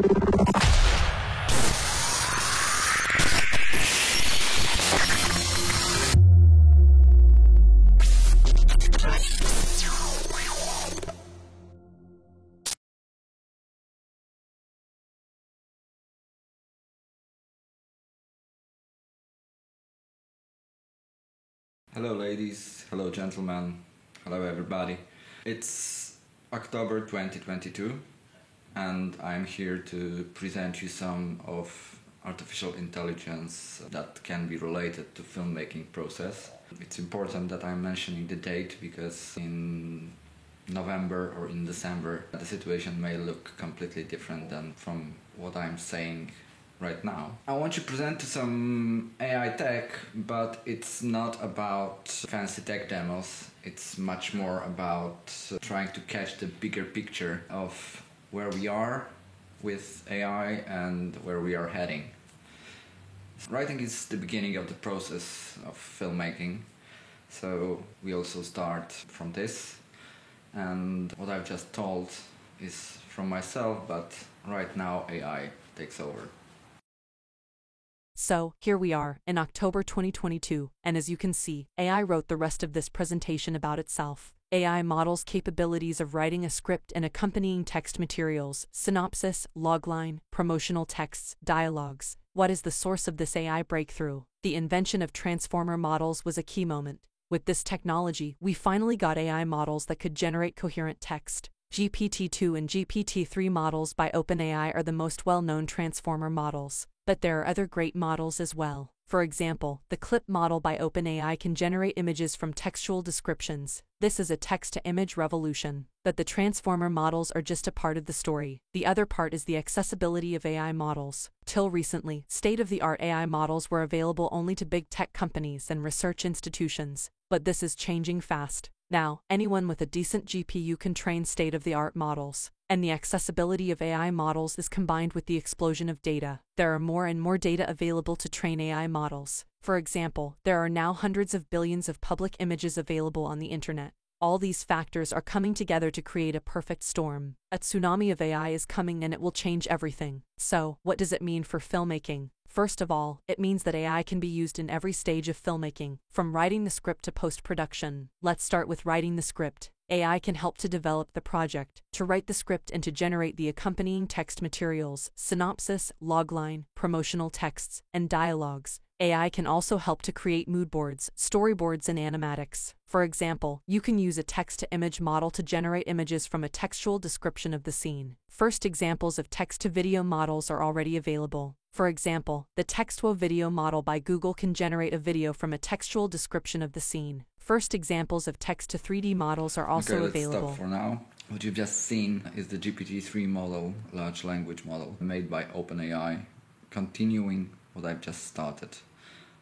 Hello ladies, hello gentlemen, hello everybody. It's October 2022 and I'm here to present you some of artificial intelligence that can be related to filmmaking process. It's important that I'm mentioning the date because in November or in December the situation may look completely different than from what I'm saying right now. I want to present some AI tech, but it's not about fancy tech demos. It's much more about trying to catch the bigger picture of where we are with AI and where we are heading. Writing is the beginning of the process of filmmaking, so we also start from this. And what I've just told is from myself, but right now AI takes over. So, here we are, in October 2022, and as you can see, AI wrote the rest of this presentation about itself. AI models capabilities of writing a script and accompanying text materials, synopsis, logline, promotional texts, dialogues. What is the source of this AI breakthrough? The invention of transformer models was a key moment. With this technology, we finally got AI models that could generate coherent text. GPT-2 and GPT-3 models by OpenAI are the most well-known transformer models. But there are other great models as well. For example, the Clip model by OpenAI can generate images from textual descriptions. This is a text-to-image revolution. But the transformer models are just a part of the story. The other part is the accessibility of AI models. Till recently, state-of-the-art AI models were available only to big tech companies and research institutions. But this is changing fast. Now, anyone with a decent GPU can train state-of-the-art models. And the accessibility of AI models is combined with the explosion of data. There are more and more data available to train AI models. For example, there are now hundreds of billions of public images available on the internet. All these factors are coming together to create a perfect storm. A tsunami of AI is coming and it will change everything. So, what does it mean for filmmaking? First of all, it means that AI can be used in every stage of filmmaking, from writing the script to post-production. Let's start with writing the script. AI can help to develop the project, to write the script and to generate the accompanying text materials, synopsis, logline, promotional texts, and dialogues. AI can also help to create mood boards, storyboards, and animatics. For example, you can use a text-to-image model to generate images from a textual description of the scene. First examples of text-to-video models are already available. For example, the text-to-video model by Google can generate a video from a textual description of the scene. First examples of text-to-3D models are also available. Let's stop for now. What you've just seen is the GPT-3 model, large language model, made by OpenAI, continuing what I've just started.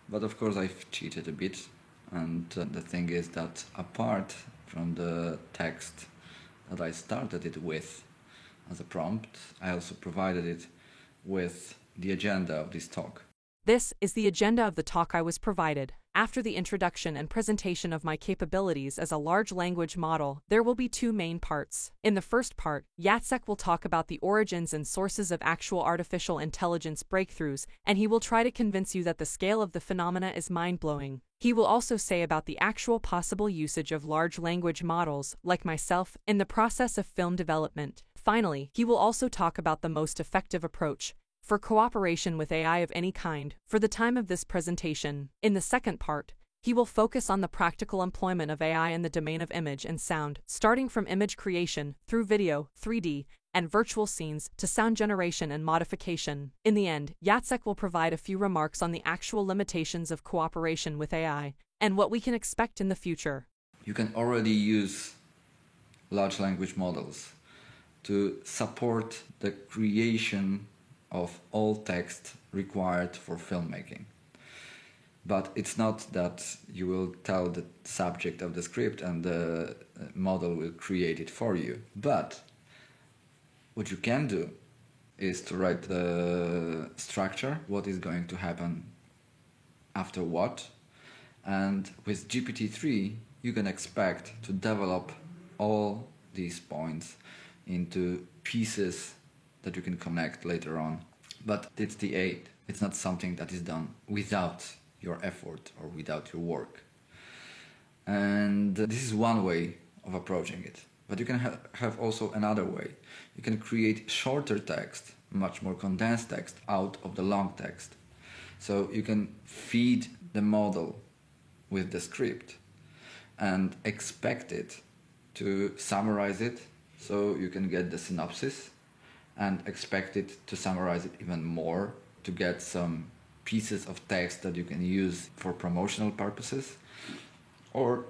But of course I've cheated a bit, and the thing is that apart from the text that I started it with as a prompt, I also provided it with the agenda of this talk. This is the agenda of the talk I was provided. After the introduction and presentation of my capabilities as a large language model, there will be two main parts. In the first part, Jacek will talk about the origins and sources of actual artificial intelligence breakthroughs, and he will try to convince you that the scale of the phenomena is mind-blowing. He will also say about the actual possible usage of large language models, like myself, in the process of film development. Finally, he will also talk about the most effective approach for cooperation with AI of any kind, for the time of this presentation. In the second part, he will focus on the practical employment of AI in the domain of image and sound, starting from image creation, through video, 3D, and virtual scenes, to sound generation and modification. In the end, Jacek will provide a few remarks on the actual limitations of cooperation with AI, and what we can expect in the future. You can already use large language models to support the creation of all text required for filmmaking. But it's not that you will tell the subject of the script and the model will create it for you. But what you can do is to write the structure, what is going to happen after what. And with GPT-3, you can expect to develop all these points into pieces that you can connect later on. But it's the aid. It's not something that is done without your effort or without your work. And this is one way of approaching it. But you can have also another way. You can create shorter text, much more condensed text, out of the long text. So you can feed the model with the script and expect it to summarize it, so you can get the synopsis, and expect it to summarize it even more to get some pieces of text that you can use for promotional purposes, or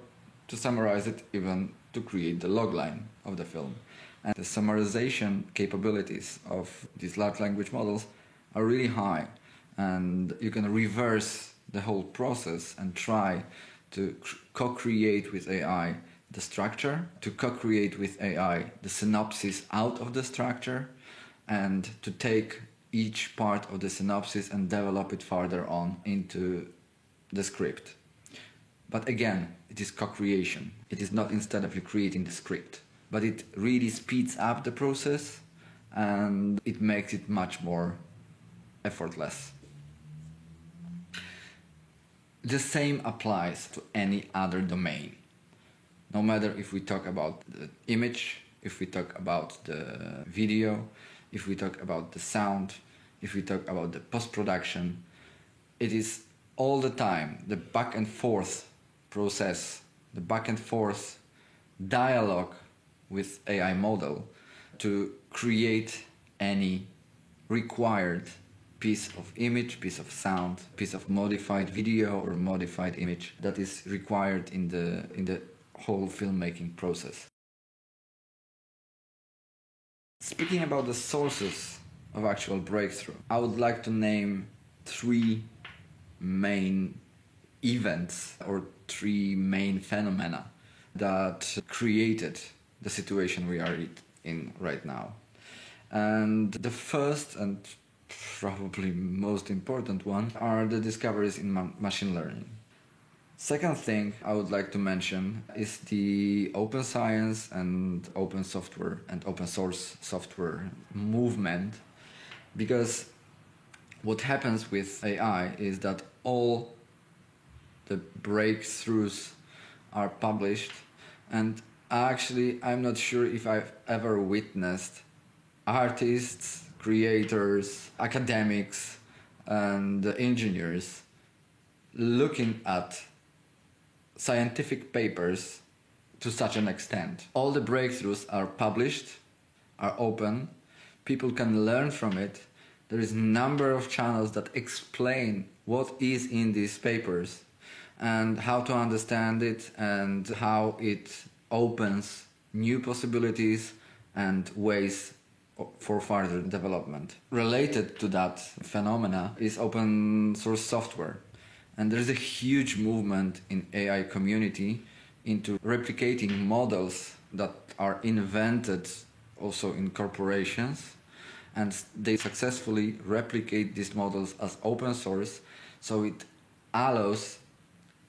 to summarize it even to create the logline of the film. And the summarization capabilities of these large language models are really high, and you can reverse the whole process and try to co-create with AI the structure, to co-create with AI the synopsis out of the structure, and to take each part of the synopsis and develop it further on into the script. But again, it is co-creation. It is not instead of you creating the script, but it really speeds up the process and it makes it much more effortless. The same applies to any other domain. No matter if we talk about the image, if we talk about the video, if we talk about the sound, if we talk about the post-production, it is all the time the back and forth process, the back and forth dialogue with AI model to create any required piece of image, piece of sound, piece of modified video or modified image that is required in the whole filmmaking process. Speaking about the sources of actual breakthrough, I would like to name 3 main events or 3 main phenomena that created the situation we are in right now. And the first and probably most important one are the discoveries in machine learning. Second thing I would like to mention is the open science and open software and open source software movement, because what happens with AI is that all the breakthroughs are published, and actually I'm not sure if I've ever witnessed artists, creators, academics and engineers looking at scientific papers to such an extent. All the breakthroughs are published, are open, people can learn from it. There is a number of channels that explain what is in these papers and how to understand it and how it opens new possibilities and ways for further development. Related to that phenomena is open source software. And there's a huge movement in AI community into replicating models that are invented also in corporations, and they successfully replicate these models as open source, so it allows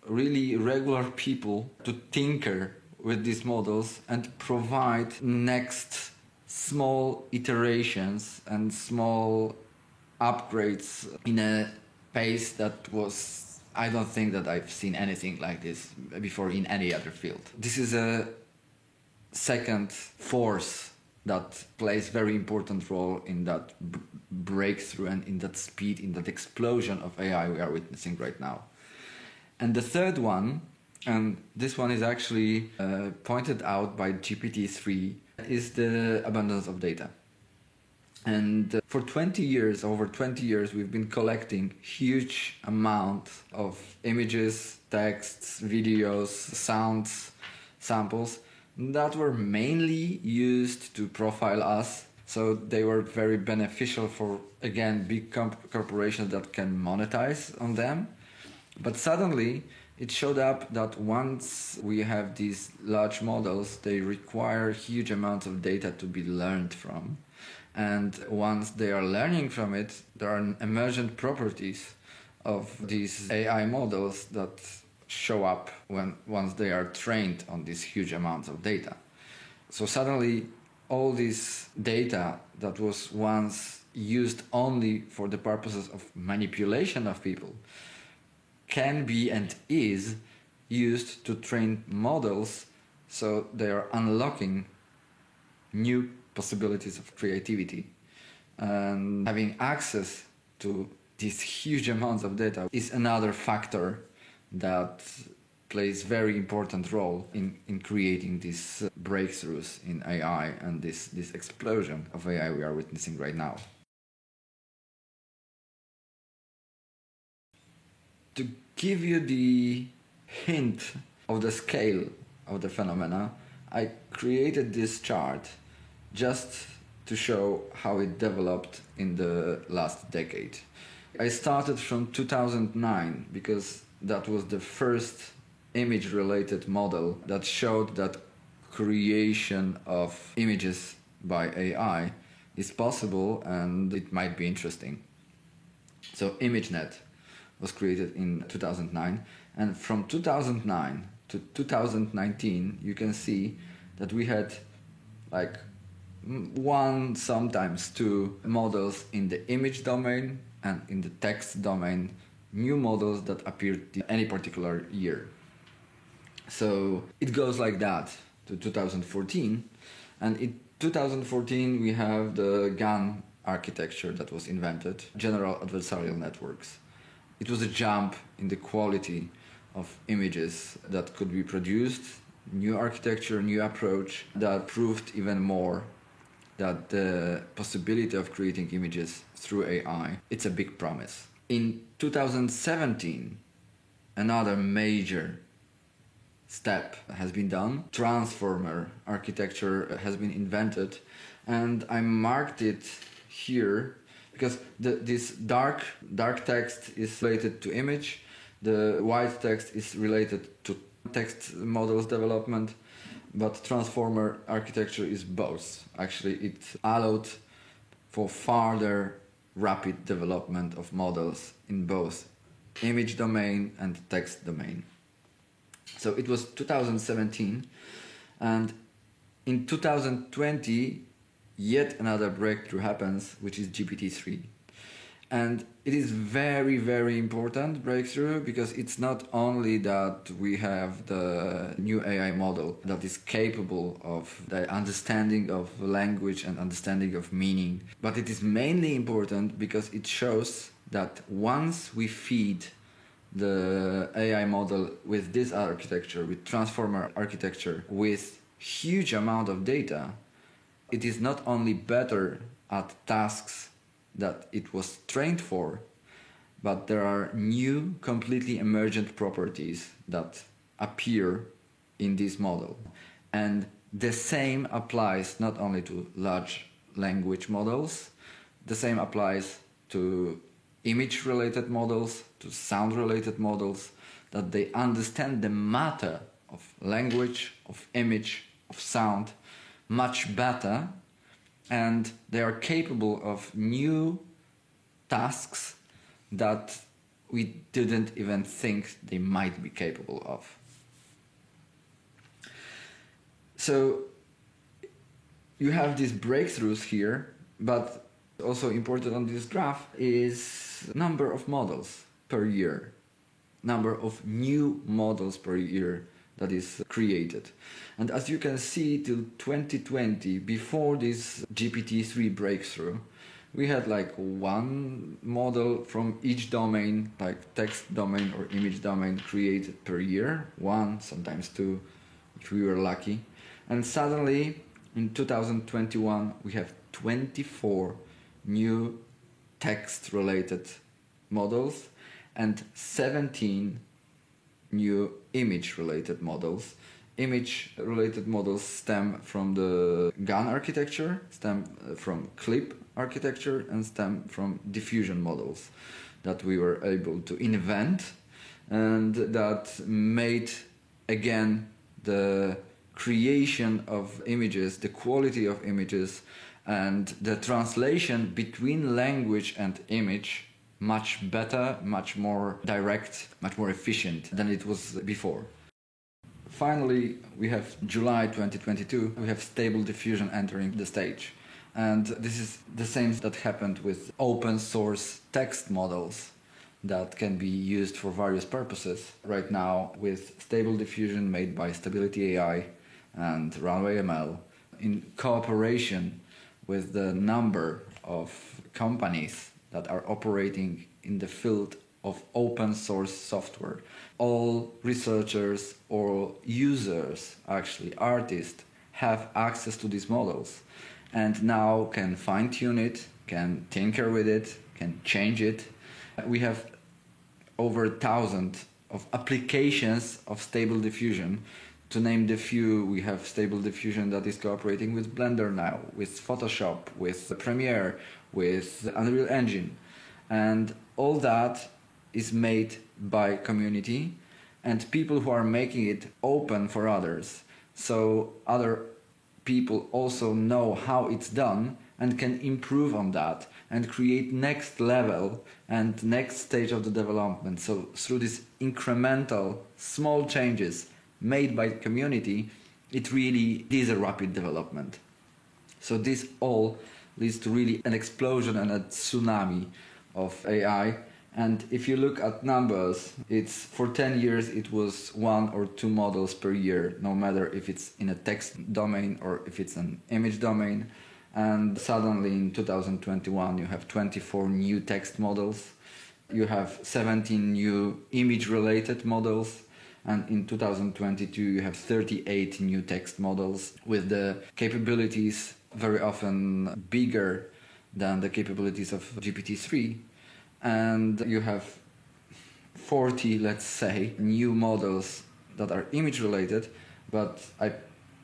really regular people to tinker with these models and provide next small iterations and small upgrades in a pace that was, I don't think that I've seen anything like this before in any other field. This is a second force that plays very important role in that breakthrough and in that speed, in that explosion of AI we are witnessing right now. And the third one, and this one is actually pointed out by GPT-3, is the abundance of data. And for 20 years, over 20 years, we've been collecting huge amount of images, texts, videos, sounds, samples that were mainly used to profile us. So they were very beneficial for, again, big corporations that can monetize on them. But suddenly it showed up that once we have these large models, they require huge amounts of data to be learned from. And once they are learning from it, there are emergent properties of these AI models that show up once they are trained on these huge amounts of data. So suddenly all this data that was once used only for the purposes of manipulation of people can be and is used to train models, so they are unlocking new possibilities of creativity. And having access to these huge amounts of data is another factor that plays very important role in creating these breakthroughs in AI and this explosion of AI we are witnessing right now. To give you the hint of the scale of the phenomena, I created this chart just to show how it developed in the last decade. I started from 2009 because that was the first image-related model that showed that creation of images by AI is possible and it might be interesting. So ImageNet was created in 2009, and from 2009 to 2019 you can see that we had like one, sometimes two models in the image domain and in the text domain, new models that appeared in any particular year. So it goes like that to 2014, and in 2014 we have the GAN architecture that was invented, General Adversarial Networks. It was a jump in the quality of images that could be produced, new architecture, new approach that proved even more that the possibility of creating images through AI, it's a big promise. In 2017, another major step has been done. Transformer architecture has been invented, and I marked it here because this dark text is related to image, the white text is related to text models development, but transformer architecture is both. Actually, it allowed for further rapid development of models in both image domain and text domain. So it was 2017, and in 2020 yet another breakthrough happens, which is GPT-3. And it is very, very important breakthrough because it's not only that we have the new AI model that is capable of the understanding of language and understanding of meaning, but it is mainly important because it shows that once we feed the AI model with this architecture, with transformer architecture, with huge amount of data, it is not only better at tasks that it was trained for, but there are new, completely emergent properties that appear in this model. And the same applies not only to large language models, the same applies to image-related models, to sound-related models, that they understand the matter of language, of image, of sound much better, and they are capable of new tasks that we didn't even think they might be capable of. So you have these breakthroughs here, but also important on this graph is number of models per year, number of new models per year that is created. And as you can see, till 2020, before this GPT-3 breakthrough, we had like one model from each domain, like text domain or image domain, created per year, one, sometimes two, if we were lucky. And suddenly, in 2021, we have 24 new text-related models and 17 new image-related models. Image-related models stem from the GAN architecture, stem from clip architecture, and stem from diffusion models that we were able to invent and that made, again, the creation of images, the quality of images, and the translation between language and image much better, much more direct, much more efficient than it was before. Finally, we have July 2022, we have Stable Diffusion entering the stage. And this is the same that happened with open source text models that can be used for various purposes. Right now, with Stable Diffusion made by Stability AI and Runway ML, in cooperation with the number of companies that are operating in the field of open source software. All researchers or users, actually artists, have access to these models and now can fine-tune it, can tinker with it, can change it. We have over 1,000 of applications of Stable Diffusion. To name the few, we have Stable Diffusion that is cooperating with Blender now, with Photoshop, with Premiere, with Unreal Engine. And all that is made by community and people who are making it open for others. So other people also know how it's done and can improve on that and create next level and next stage of the development. So through these incremental small changes made by the community, it really is a rapid development. So this all leads to really an explosion and a tsunami of AI. And if you look at numbers, it's for 10 years it was 1 or 2 models per year, no matter if it's in a text domain or if it's an image domain. And suddenly in 2021 you have 24 new text models, you have 17 new image related models, and in 2022 you have 38 new text models with the capabilities very often bigger than the capabilities of GPT-3. And you have 40, let's say, new models that are image related, but I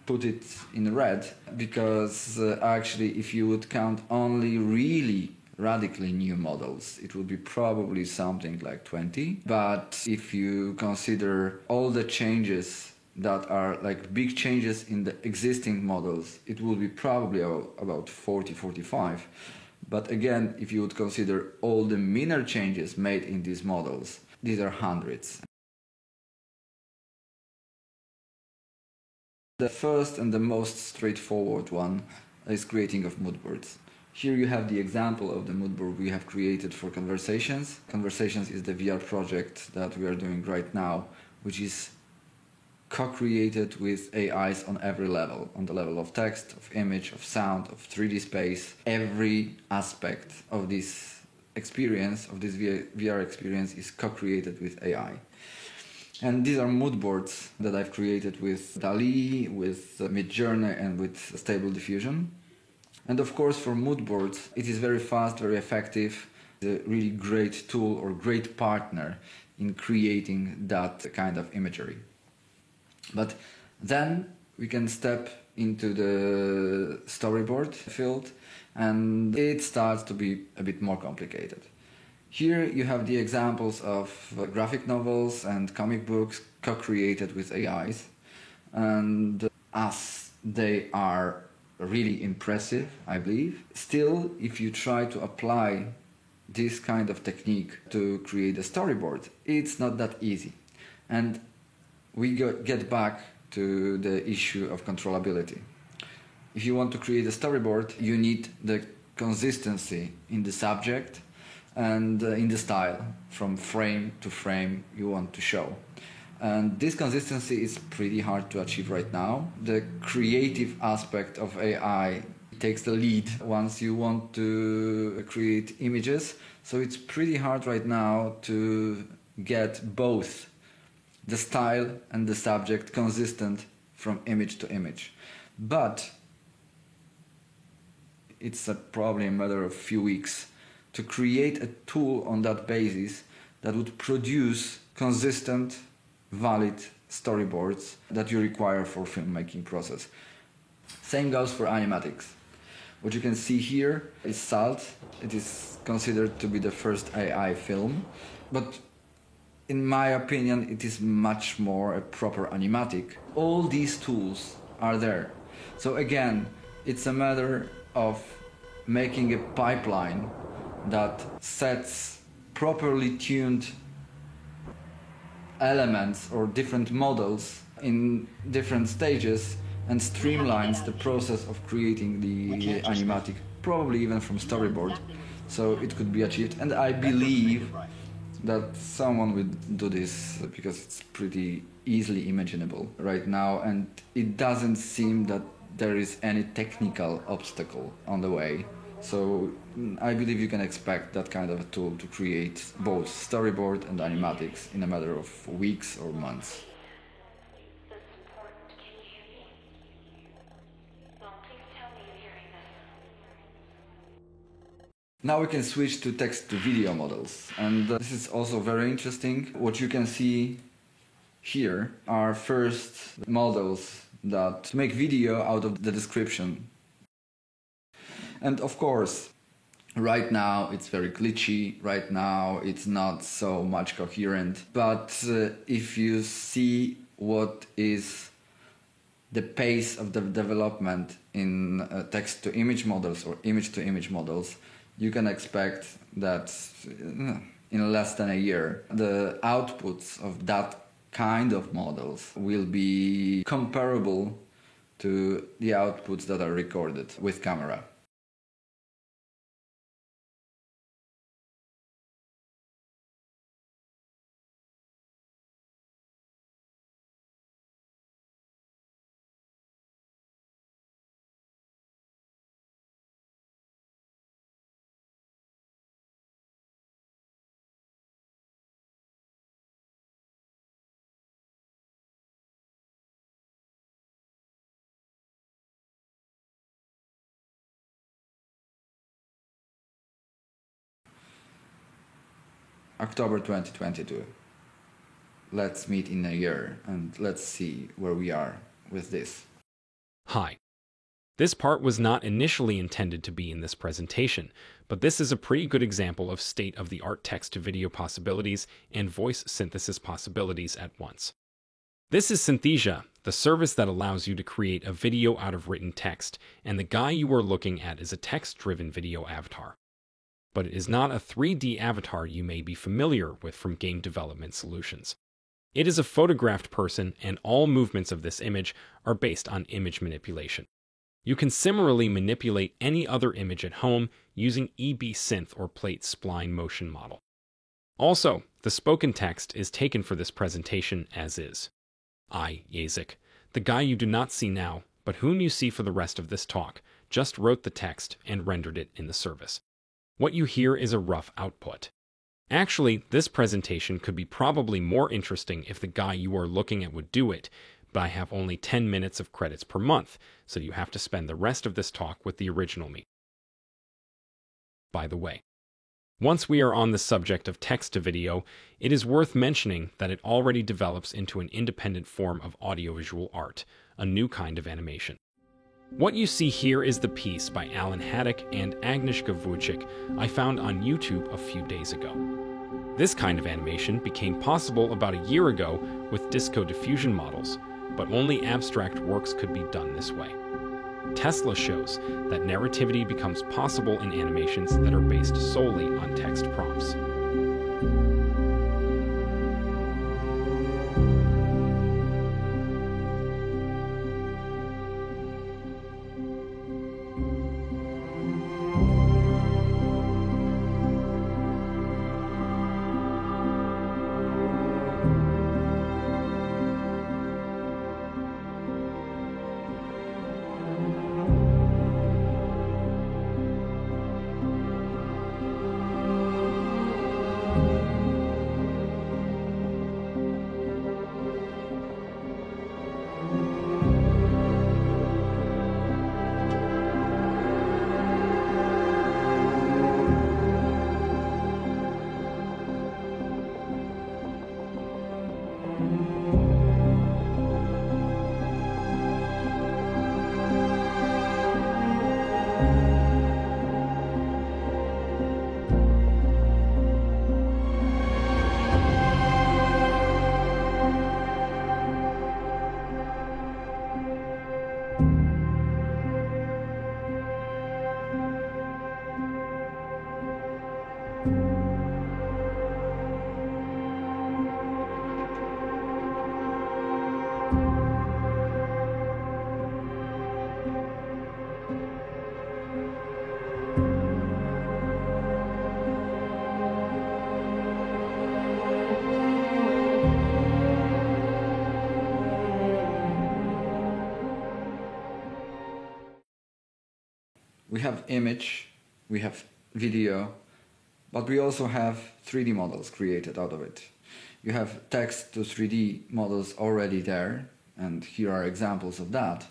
put it in red because actually if you would count only really radically new models, it would be probably something like 20. But if you consider all the changes that are like big changes in the existing models, it will be probably about 40, 45. But again, if you would consider all the minor changes made in these models, these are hundreds. The first and the most straightforward one is creating of mood boards. Here you have the example of the mood board we have created for Conversations. Conversations is the VR project that we are doing right now, which is co-created with AIs on every level, on the level of text, of image, of sound, of 3D space. Every aspect of this experience, of this VR experience, is co-created with AI. And these are mood boards that I've created with DALL-E, with Midjourney, and with Stable Diffusion. And of course, for mood boards, it is very fast, very effective, a really great tool or great partner in creating that kind of imagery. But then we can step into the storyboard field and it starts to be a bit more complicated. Here you have the examples of graphic novels and comic books co-created with AIs, and as they are really impressive, I believe, still if you try to apply this kind of technique to create a storyboard, it's not that easy. And we get back to the issue of controllability. If you want to create a storyboard, you need the consistency in the subject and in the style, from frame to frame you want to show. And this consistency is pretty hard to achieve right now. The creative aspect of AI takes the lead once you want to create images, so it's pretty hard right now to get both the style and the subject consistent from image to image. But it's probably a matter of a few weeks to create a tool on that basis that would produce consistent, valid storyboards that you require for filmmaking process. Same goes for animatics. What you can see here is SALT. It is considered to be the first AI film, but in my opinion, it is much more a proper animatic. All these tools are there. So again, it's a matter of making a pipeline that sets properly tuned elements or different models in different stages and streamlines the process of creating the animatic, probably even from storyboard, so it could be achieved. And I believe that someone would do this because it's pretty easily imaginable right now, and it doesn't seem that there is any technical obstacle on the way. So I believe you can expect that kind of a tool to create both storyboard and animatics in a matter of weeks or months. Now we can switch to text-to-video models, and this is also very interesting. What you can see here are first models that make video out of the description. And of course, right now it's very glitchy, right now it's not so much coherent, but if you see what is the pace of the development in text-to-image models or image-to-image models, you can expect that in less than a year, the outputs of that kind of models will be comparable to the outputs that are recorded with camera. October 2022. Let's meet in a year and let's see where we are with this. Hi. This part was not initially intended to be in this presentation, but this is a pretty good example of state-of-the-art text-to-video possibilities and voice synthesis possibilities at once. This is Synthesia, the service that allows you to create a video out of written text, and the guy you are looking at is a text-driven video avatar. But it is not a 3D avatar you may be familiar with from game development solutions. It is a photographed person, and all movements of this image are based on image manipulation. You can similarly manipulate any other image at home using EB Synth or Plate Spline Motion Model. Also, the spoken text is taken for this presentation as is. I, Jacek, the guy you do not see now, but whom you see for the rest of this talk, just wrote the text and rendered it in the service. What you hear is a rough output. Actually, this presentation could be probably more interesting if the guy you are looking at would do it, but I have only 10 minutes of credits per month, so you have to spend the rest of this talk with the original me. By the way, once we are on the subject of text-to-video, it is worth mentioning that it already develops into an independent form of audiovisual art, a new kind of animation. What you see here is the piece by Alan Haddock and Agnieszka Wójcik I found on YouTube a few days ago. This kind of animation became possible about a year ago with disco diffusion models, but only abstract works could be done this way. Tesla shows that narrativity becomes possible in animations that are based solely on text prompts. have image, we have video, but we also have 3D models created out of it. You have text to 3D models already there, and here are examples of that.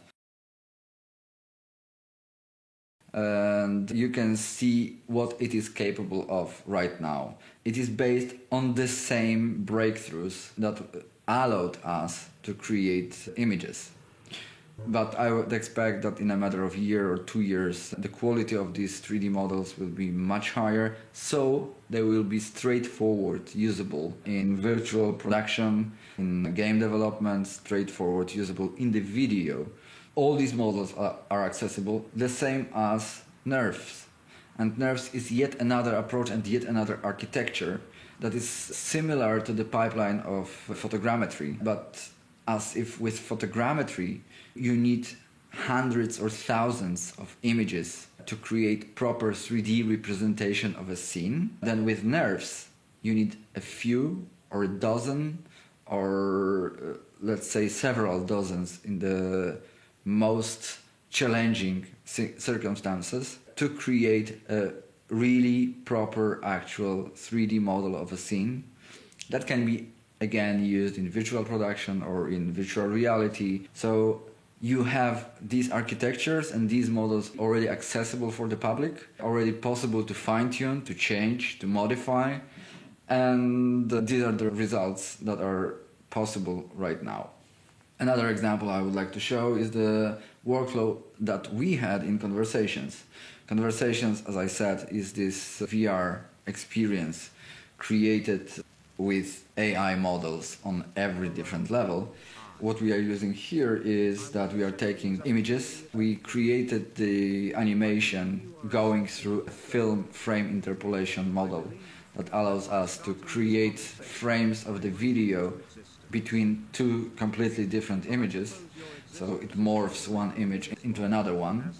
And you can see what it is capable of right now. It is based on the same breakthroughs that allowed us to create images. But I would expect that in a matter of a year or 2 years, the quality of these 3D models will be much higher, so they will be straightforward, usable in virtual production, in game development, straightforward, usable in the video. All these models are accessible, the same as nerves. And nerves is yet another approach and yet another architecture that is similar to the pipeline of photogrammetry. But as if with photogrammetry, you need hundreds or thousands of images to create proper 3D representation of a scene. Then with nerves, you need a few or a dozen or let's say several dozens in the most challenging circumstances to create a really proper actual 3D model of a scene that can be again used in visual production or in virtual reality. So you have these architectures and these models already accessible for the public, already possible to fine-tune, to change, to modify, and these are the results that are possible right now. Another example I would like to show is the workflow that we had in Conversations. Conversations, as I said, is this VR experience created with AI models on every different level. What we are using here is that we are taking images. We created the animation going through a film frame interpolation model that allows us to create frames of the video between two completely different images. So it morphs one image into another one.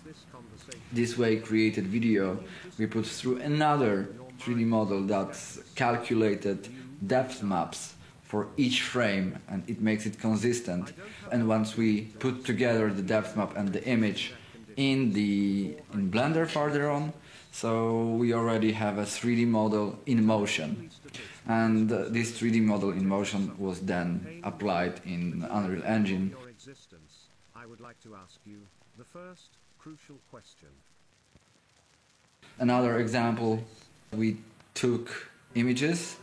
This way created video we put through another 3D model that's calculated depth maps for each frame, and it makes it consistent. And once we put together the depth map and the image in Blender further on, so we already have a 3D model in motion. And this 3D model in motion was then applied in Unreal Engine. I would like to ask you the first crucial question. Another example, we took images,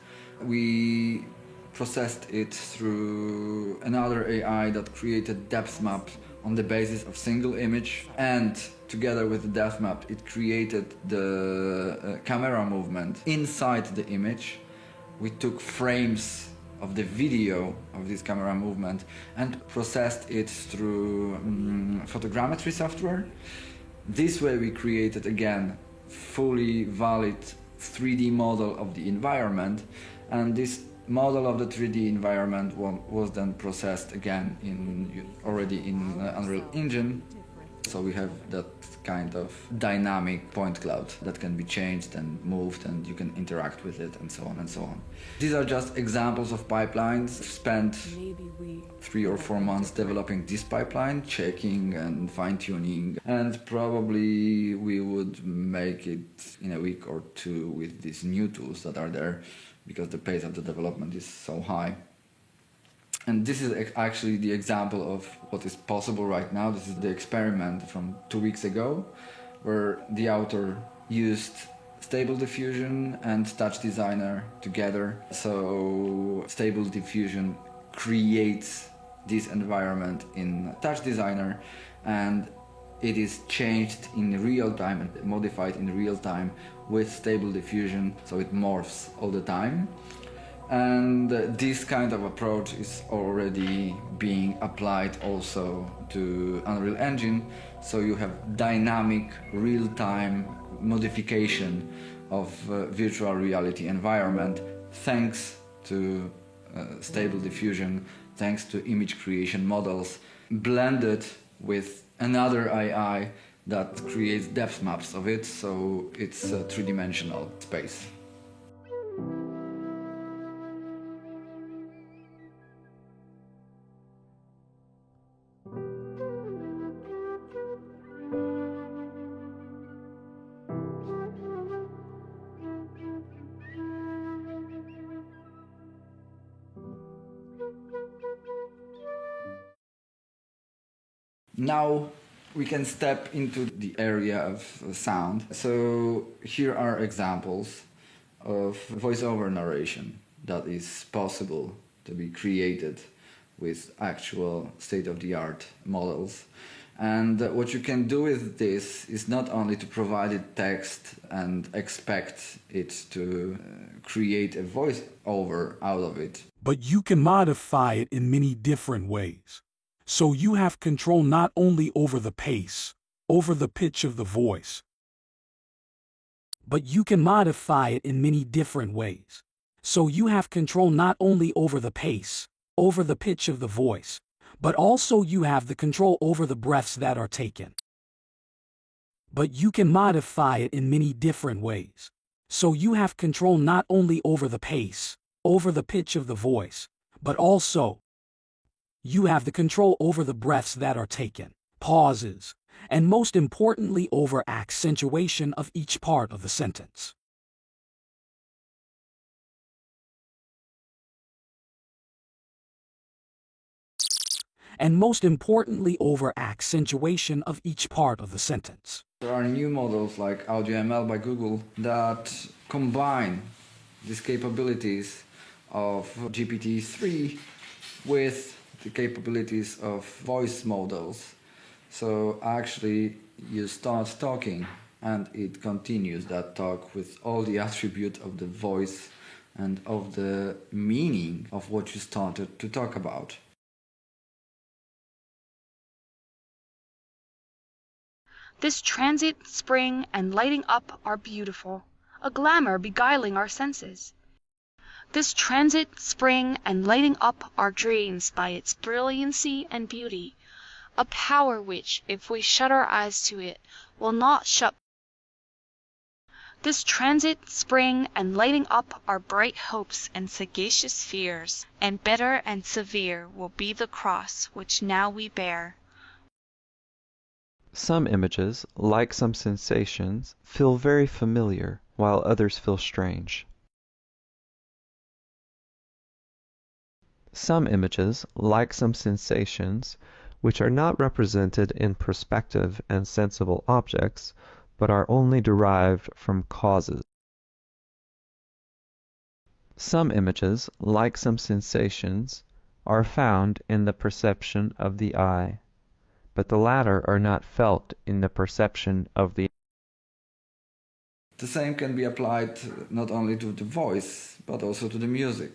we processed it through another AI that created depth maps on the basis of single image, and together with the depth map it created the camera movement inside the image. We took frames of the video of this camera movement and processed it through photogrammetry software. This way we created again fully valid 3D model of the environment, and this model of the 3D environment was then processed again already in Unreal Engine. So we have that kind of dynamic point cloud that can be changed and moved, and you can interact with it, and so on and so on. These are just examples of pipelines. Spent 3 or 4 months developing this pipeline, checking and fine-tuning, and probably we would make it in a week or 2 with these new tools that are there, because the pace of the development is so high. And this is actually the example of what is possible right now. This is the experiment from 2 weeks ago, where the author used Stable Diffusion and Touch Designer together. So Stable Diffusion creates this environment in Touch Designer, and it is changed in real time and modified in real time with Stable Diffusion, so it morphs all the time. And this kind of approach is already being applied also to Unreal Engine, so you have dynamic, real-time modification of virtual reality environment thanks to Stable Diffusion, thanks to image creation models, blended with another AI that creates depth maps of it, so it's a three-dimensional space. Now we can step into the area of sound. So here are examples of voiceover narration that is possible to be created with actual state-of-the-art models. And what you can do with this is not only to provide it text and expect it to create a voiceover out of it. But you can modify it in many different ways. So you have control not only over the pace, over the pitch of the voice, but you can modify it in many different ways. So you have control not only over the pace, over the pitch of the voice, but also you have the control over the breaths that are taken. But you can modify it in many different ways. So you have control not only over the pace, over the pitch of the voice, but also you have the control over the breaths that are taken, pauses, and most importantly over accentuation of each part of the sentence. And most importantly over accentuation of each part of the sentence. There are new models like AudioML by Google that combine these capabilities of GPT-3 with the capabilities of voice models. So actually you start talking and it continues that talk with all the attributes of the voice and of the meaning of what you started to talk about. This transit, spring, and lighting up are beautiful, a glamour beguiling our senses. This transit, spring, and lighting up our dreams by its brilliancy and beauty, a power which, if we shut our eyes to it, will not shut. This transit, spring, and lighting up our bright hopes and sagacious fears, and bitter and severe will be the cross which now we bear. Some images, like some sensations, feel very familiar, while others feel strange. Some images, like some sensations, which are not represented in perspective and sensible objects, but are only derived from causes. Some images, like some sensations, are found in the perception of the eye, but the latter are not felt in the perception of the. The same can be applied not only to the voice, but also to the music.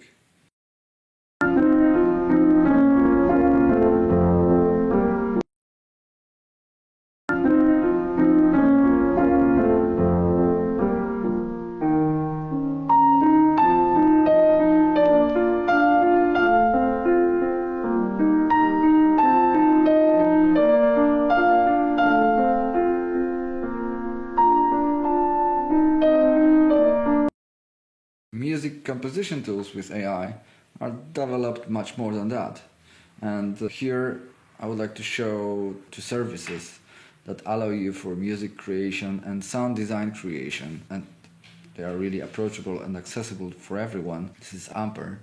Music composition tools with AI are developed much more than that. And here I would like to show two services that allow you for music creation and sound design creation. And they are really approachable and accessible for everyone. This is Amper.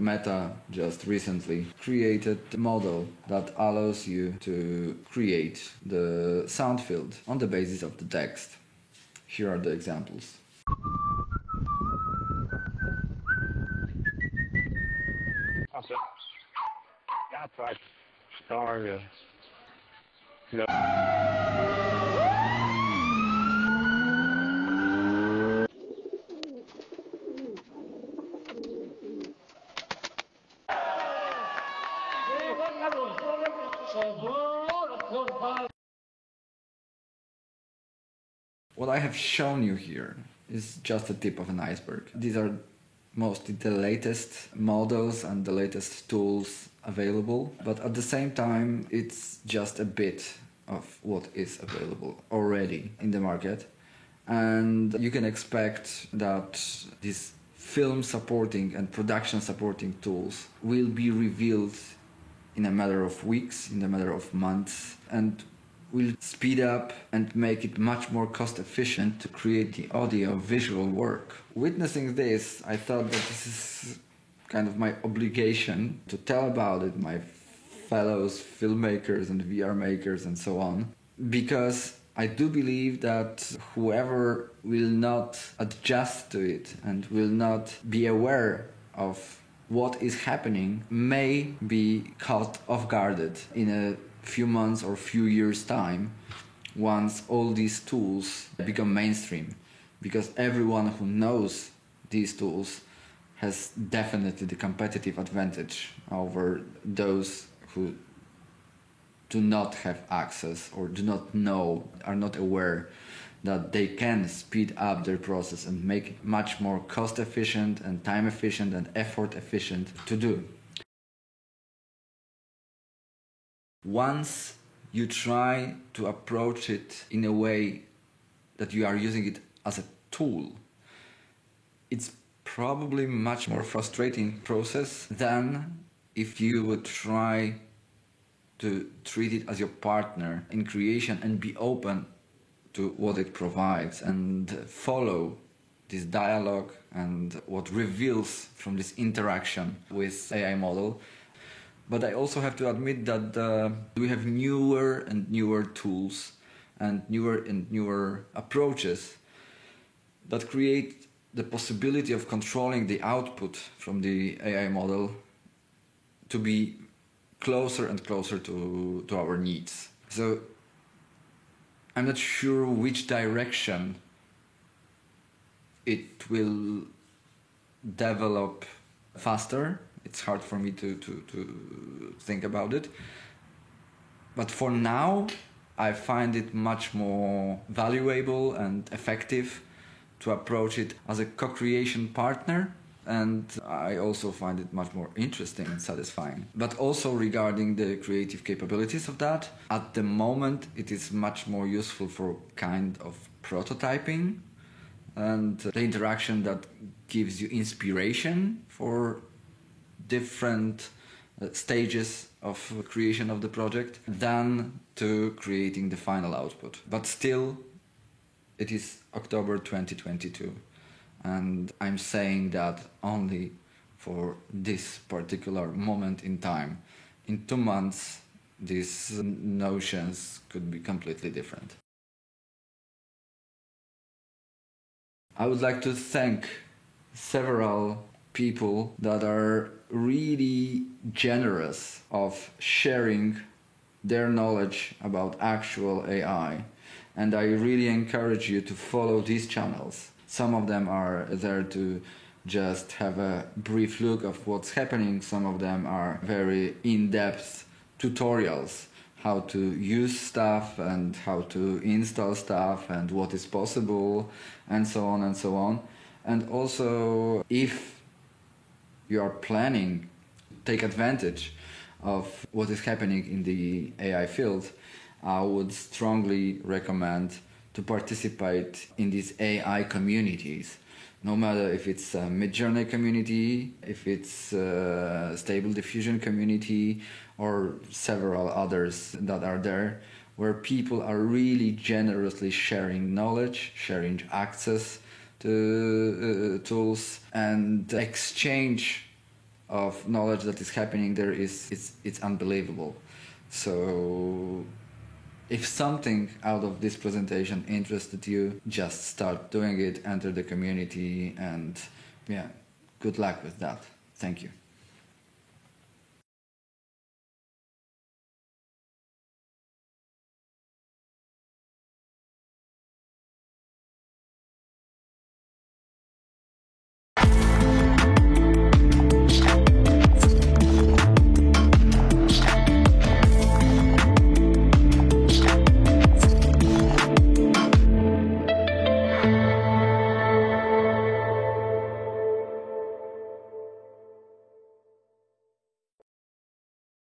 Meta just recently created a model that allows you to create the sound field on the basis of the text. Here are the examples. What I have shown you here is just the tip of an iceberg. These are mostly the latest models and the latest tools available, but at the same time it's just a bit of what is available already in the market. And you can expect that these film supporting and production supporting tools will be revealed in a matter of weeks, in a matter of months, and will speed up and make it much more cost efficient to create the audio visual work. Witnessing this, I thought that this is kind of my obligation to tell about it, my fellows filmmakers and VR makers and so on, because I do believe that whoever will not adjust to it and will not be aware of what is happening may be caught off guard in a few months or few years' time once all these tools become mainstream, because everyone who knows these tools has definitely the competitive advantage over those who do not have access or do not know, are not aware that they can speed up their process and make it much more cost efficient and time efficient and effort efficient to do. Once you try to approach it in a way that you are using it as a tool, it's probably much more frustrating process than if you would try to treat it as your partner in creation and be open to what it provides and follow this dialogue and what reveals from this interaction with AI model. But I also have to admit that we have newer and newer tools and newer approaches that create the possibility of controlling the output from the AI model to be closer and closer to our needs. So I'm not sure which direction it will develop faster. It's hard for me to think about it. But for now, I find it much more valuable and effective to approach it as a co-creation partner. And I also find it much more interesting and satisfying. But also regarding the creative capabilities of that, at the moment it is much more useful for kind of prototyping and the interaction that gives you inspiration for different stages of creation of the project than to creating the final output. But still, it is October 2022. And I'm saying that only for this particular moment in time. In 2 months, these notions could be completely different. I would like to thank several people that are really generous of sharing their knowledge about actual AI. And I really encourage you to follow these channels. Some of them are there to just have a brief look of what's happening. Some of them are very in-depth tutorials, how to use stuff and how to install stuff and what is possible and so on and so on. And also, if you are planning to take advantage of what is happening in the AI field, I would strongly recommend to participate in these AI communities, no matter if it's a Midjourney community, if it's a Stable Diffusion community, or several others that are there, where people are really generously sharing knowledge, sharing access to tools, and exchange of knowledge that is happening there it's unbelievable. So if something out of this presentation interested you, just start doing it, enter the community, and yeah, good luck with that. Thank you.